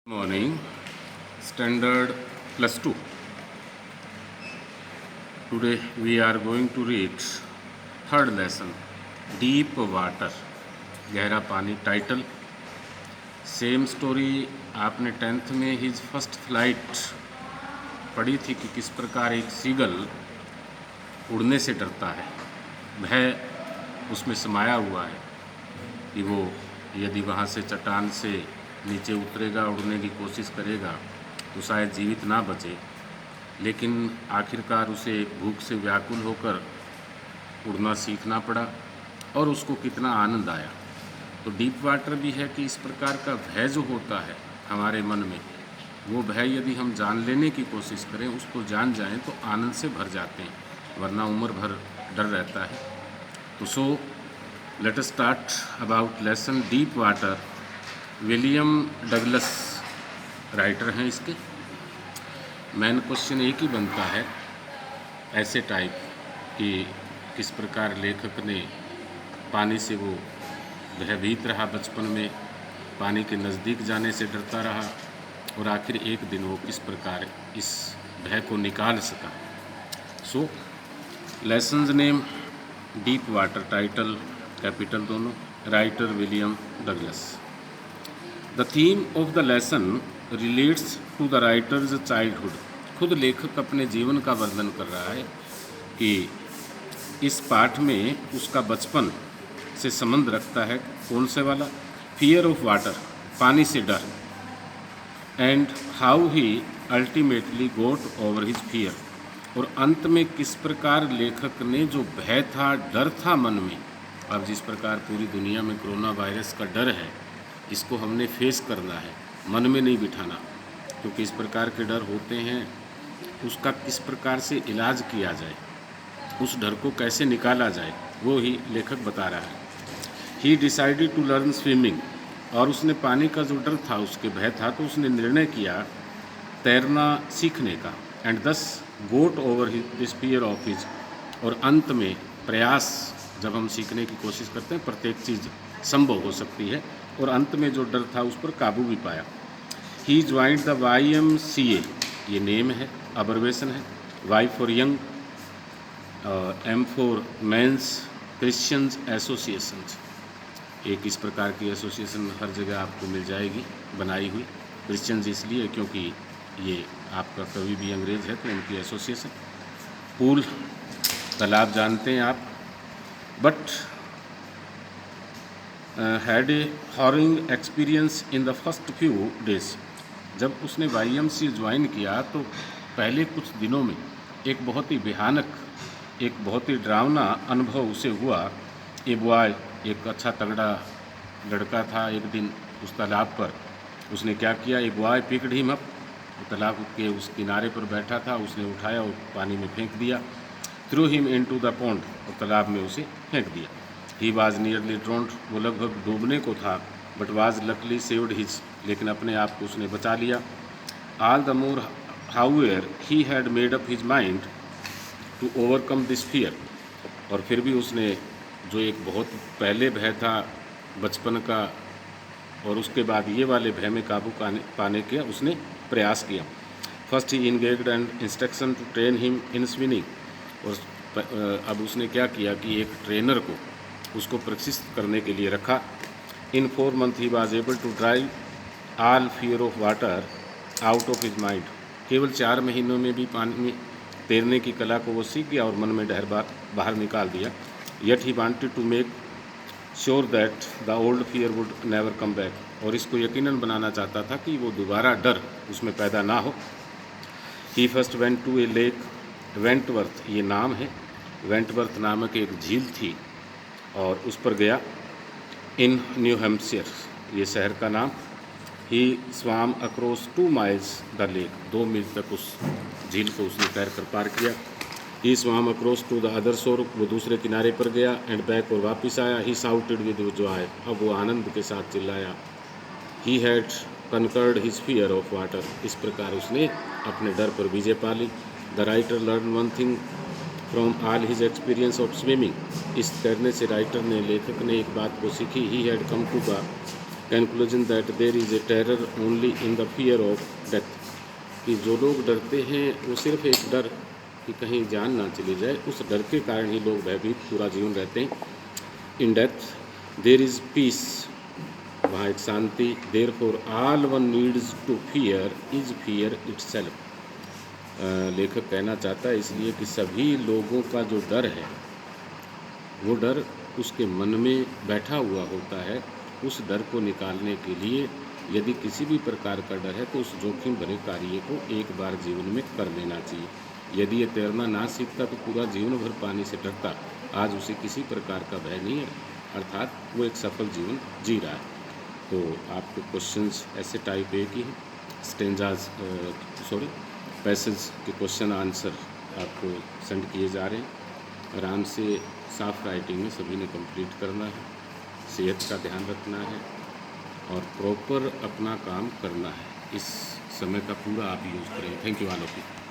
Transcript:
Morning, Standard Plus 2. Today we are going to read third lesson, Deep Water, गहरा पानी. Title same story आपने 10th में his first flight पढ़ी थी कि किस प्रकार एक सीगल उड़ने से डरता है. भय उसमें समाया हुआ है कि वो यदि वहाँ से चट्टान से नीचे उतरेगा, उड़ने की कोशिश करेगा तो शायद जीवित ना बचे, लेकिन आखिरकार उसे भूख से व्याकुल होकर उड़ना सीखना पड़ा और उसको कितना आनंद आया. तो डीप वाटर भी है कि इस प्रकार का भय जो होता है हमारे मन में, वो भय यदि हम जान लेने की कोशिश करें, उसको जान जाएं तो आनंद से भर जाते हैं, वरना उम्र भर डर रहता है. तो so let us start about lesson deep water. William Douglas writer हैं इसके. मेन क्वेश्चन एक ही बनता है ऐसे टाइप कि किस प्रकार लेखक ने पानी से वो भयभीत रहा, बचपन में पानी के नज़दीक जाने से डरता रहा और आखिर एक दिन वो किस प्रकार इस भय को निकाल सका. So lessons name deep water, title capital दोनों, writer William Douglas. The theme of the lesson relates to the writer's childhood. खुद लेखक अपने जीवन का वर्णन कर रहा है कि इस पाठ में उसका बचपन से संबंध रखता है. कौन से वाला? फियर ऑफ वाटर, पानी से डर. And how he ultimately got over his fear. और अंत में किस प्रकार लेखक ने जो भय था, डर था मन में, अब जिस प्रकार पूरी दुनिया में कोरोना वायरस का डर है, इसको हमने फेस करना है, मन में नहीं बिठाना, क्योंकि इस प्रकार के डर होते हैं. उसका किस प्रकार से इलाज किया जाए, उस डर को कैसे निकाला जाए, वो ही लेखक बता रहा है. He decided to learn swimming. और उसने पानी का जो डर था, उसके भय था, तो उसने निर्णय किया तैरना सीखने का. And thus got over this fear of his. और अंत में प्रयास, जब हम सीखने की कोशिश करते हैं, प्रत्येक चीज़ संभव हो सकती है, और अंत में जो डर था उस पर काबू भी पाया. ही ज्वाइंड द YMCA, ये नेम है, अब्रवेशन है. Y for young, M for men's Christians associations. एक इस प्रकार की एसोसिएशन हर जगह आपको मिल जाएगी बनाई हुई. क्रिश्चियंस इसलिए क्योंकि ये आपका कभी भी अंग्रेज है, तो इनकी एसोसिएशन. पूल, तालाब जानते हैं आप. But had a harrowing experience in the first few days. जब उसने YMCA ज्वाइन किया तो पहले कुछ दिनों में एक बहुत ही भयानक, एक बहुत ही डरावना अनुभव उसे हुआ. ए बॉय, एक अच्छा तगड़ा लड़का था, एक दिन उस तालाब पर उसने क्या किया, a boy picked him up. तालाब के उस किनारे पर बैठा था, उसने उठाया और पानी में फेंक दिया. Through him into the pond, और तालाब में उसे फेंक दिया. ही वाज नियरली ड्रोन्ड, वो लगभग डूबने को था. But was luckily saved his, लेकिन अपने आप को उसने बचा लिया. All the more however he had made up his mind to overcome this fear. और फिर भी उसने जो एक बहुत पहले भय था बचपन का, और उसके बाद ये वाले भय में काबू पाने के उसने प्रयास किया. First he engaged and instruction to train him in swimming. और अब उसने क्या किया कि एक ट्रेनर को उसको प्रशिक्षित करने के लिए रखा. In 4 months he was able to drive all fear of water out of his mind. केवल 4 महीनों में भी पानी में तैरने की कला को वो सीख गया और मन में डर बाहर निकाल दिया. Yet he wanted to make sure that the old fear would never come back. और इसको यकीनन बनाना चाहता था कि वो दोबारा डर उसमें पैदा ना हो. He first went to a lake Wentworth, ये नाम है. वेंटवर्थ नामक एक झील थी और उस पर गया. इन न्यू हैम्पशायर, ये शहर का नाम. ही स्वाम अक्रॉस 2 miles द लेक. 2 मील तक उस झील को उसने तैर कर पार किया. ही स्वाम अक्रॉस टू द अदर शोर, वो दूसरे किनारे पर गया. एंड बैक, और वापस आया. ही साउटेड विद जॉय, अब वो आनंद के साथ चिल्लाया. He had conquered his fear of water. इस प्रकार उसने अपने डर पर विजय पा ली. The writer learn one thing from all his experience of swimming. इस तैरने से राइटर ने, लेखक ने एक बात को सीखी. He had come to the conclusion that there is a terror only in the fear of death, कि जो लोग डरते हैं वो सिर्फ एक डर कि कहीं जान ना चली जाए, उस डर के कारण ही लोग भयभीत पूरा जीवन रहते हैं। In death there is peace, वहाँ एक शांति। Therefore all one needs to fear is fear itself. लेखक कहना चाहता है इसलिए कि सभी लोगों का जो डर है वो डर उसके मन में बैठा हुआ होता है। उस डर को निकालने के लिए यदि किसी भी प्रकार का डर है तो उस जोखिम भरे कार्य को एक बार जीवन में कर लेना चाहिए। यदि ये तैरना ना सीखता तो पूरा जीवन भर पानी से डरता। आज उसे किसी प्रकार का भय नहीं है, अर्थात वो एक सफल जीवन जी रहा है। तो आपके क्वेश्चंस ऐसे टाइप ए की हैं, स्टेंजाज पैसेज के क्वेश्चन आंसर आपको सेंड किए जा रहे हैं। आराम से साफ राइटिंग में सभी ने कंप्लीट करना है, सेहत का ध्यान रखना है और प्रॉपर अपना काम करना है। इस समय का पूरा आप यूज़ करें। Thank you all of you.